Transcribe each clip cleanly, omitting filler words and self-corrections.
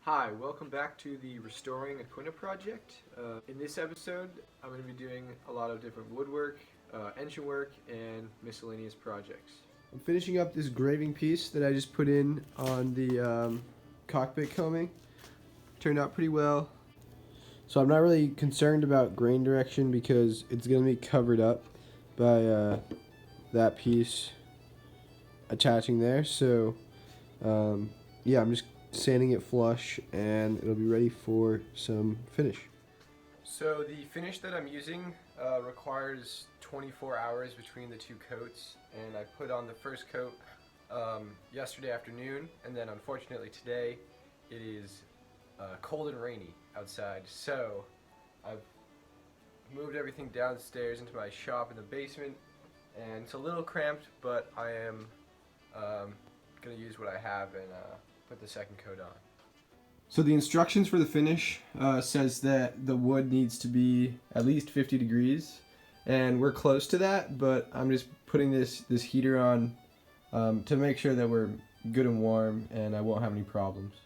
Hi, welcome back to the Restoring Aquina project. In this episode, I'm going to be doing a lot of different woodwork, engine work, and miscellaneous projects. I'm finishing up this graving piece that I just put in on the cockpit combing. Turned out pretty well. So I'm not really concerned about grain direction because it's going to be covered up by that piece attaching there. So yeah, I'm just sanding it flush and it'll be ready for some finish. So the finish that I'm using requires 24 hours between the two coats, and I put on the first coat yesterday afternoon, and then unfortunately today it is cold and rainy outside, so I've moved everything downstairs into my shop in the basement, and it's a little cramped, but I am going to use what I have and put the second coat on. So the instructions for the finish says that the wood needs to be at least 50 degrees, and we're close to that, but I'm just putting this heater on to make sure that we're good and warm and I won't have any problems.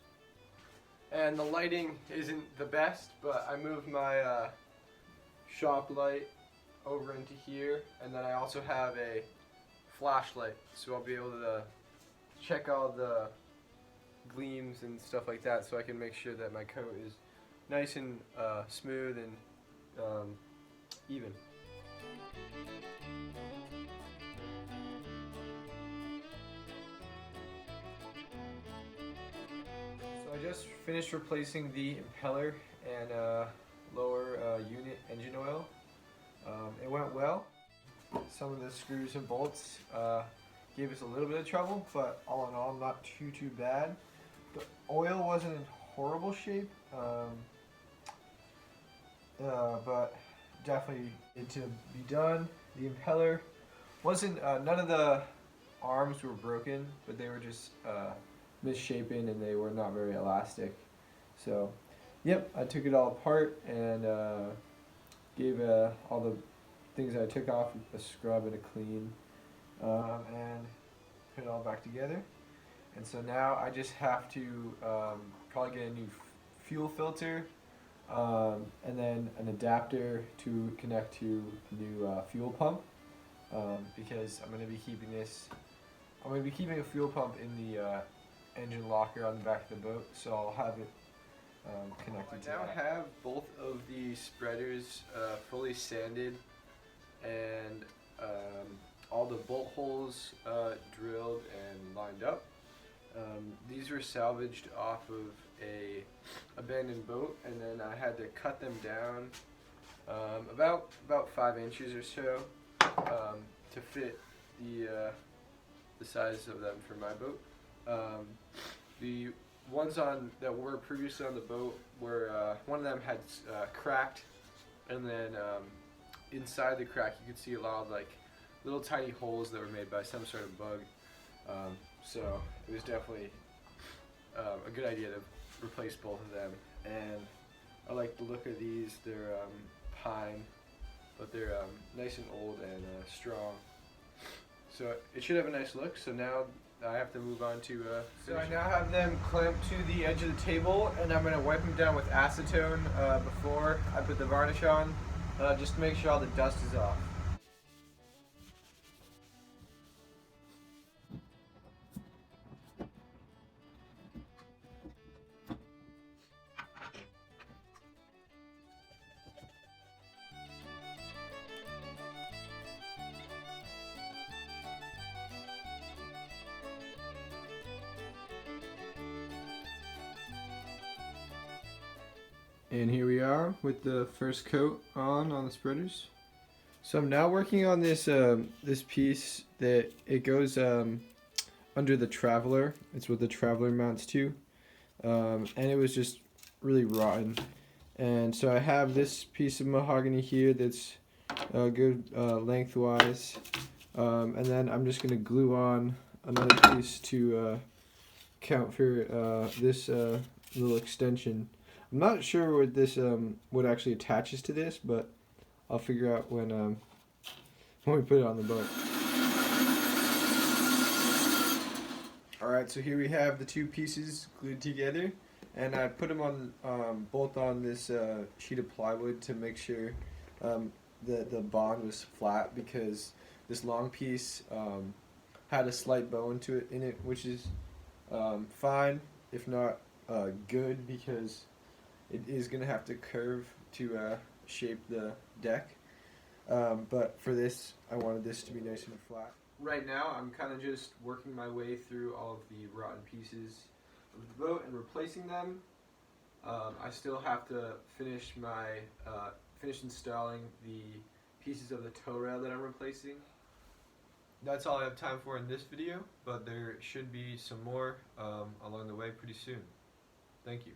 And the lighting isn't the best, but I moved my shop light over into here, and then I also have a flashlight, so I'll be able to check all the gleams and stuff like that, so I can make sure that my coat is nice and smooth and even. So I just finished replacing the impeller and lower unit engine oil. It went well. Some of the screws and bolts gave us a little bit of trouble, but all in all, not too bad. The oil wasn't in horrible shape, but definitely need to be done. The impeller wasn't, none of the arms were broken, but they were just misshapen and they were not very elastic. So, yep, I took it all apart and gave all the things I took off a scrub and a clean, and put it all back together. And so now I just have to probably get a new fuel filter, and then an adapter to connect to the new fuel pump, because I'm going to be keeping a fuel pump in the engine locker on the back of the boat, so I'll have it connected to that. I now have both of the spreaders fully sanded, and all the bolt holes drilled and lined up. These were salvaged off of a abandoned boat, and then I had to cut them down about 5 inches or so to fit the size of them for my boat. The ones that were previously on the boat were one of them had cracked, and then inside the crack you could see a lot of like little tiny holes that were made by some sort of bug. So it was definitely a good idea to replace both of them, and I like the look of these. They're pine, but they're nice and old and strong. So it should have a nice look. So now I have to move on to so I now have them clamped to the edge of the table, and I'm going to wipe them down with acetone before I put the varnish on, just to make sure all the dust is off. And here we are with the first coat on the spreaders. So I'm now working on this this piece that it goes under the Traveler. It's what the Traveler mounts to, and it was just really rotten. And so I have this piece of mahogany here that's good lengthwise, and then I'm just gonna glue on another piece to count for this little extension. I'm not sure what this what actually attaches to this, but I'll figure out when we put it on the boat. Alright, so here we have the two pieces glued together, and I put them on both on this sheet of plywood to make sure the bond was flat, because this long piece had a slight bow into it in it, which is fine, if not good, because it is gonna have to curve to shape the deck. But for this, I wanted this to be nice and flat. Right now, I'm kind of just working my way through all of the rotten pieces of the boat and replacing them. I still have to finish installing the pieces of the tow rail that I'm replacing. That's all I have time for in this video, but there should be some more along the way pretty soon. Thank you.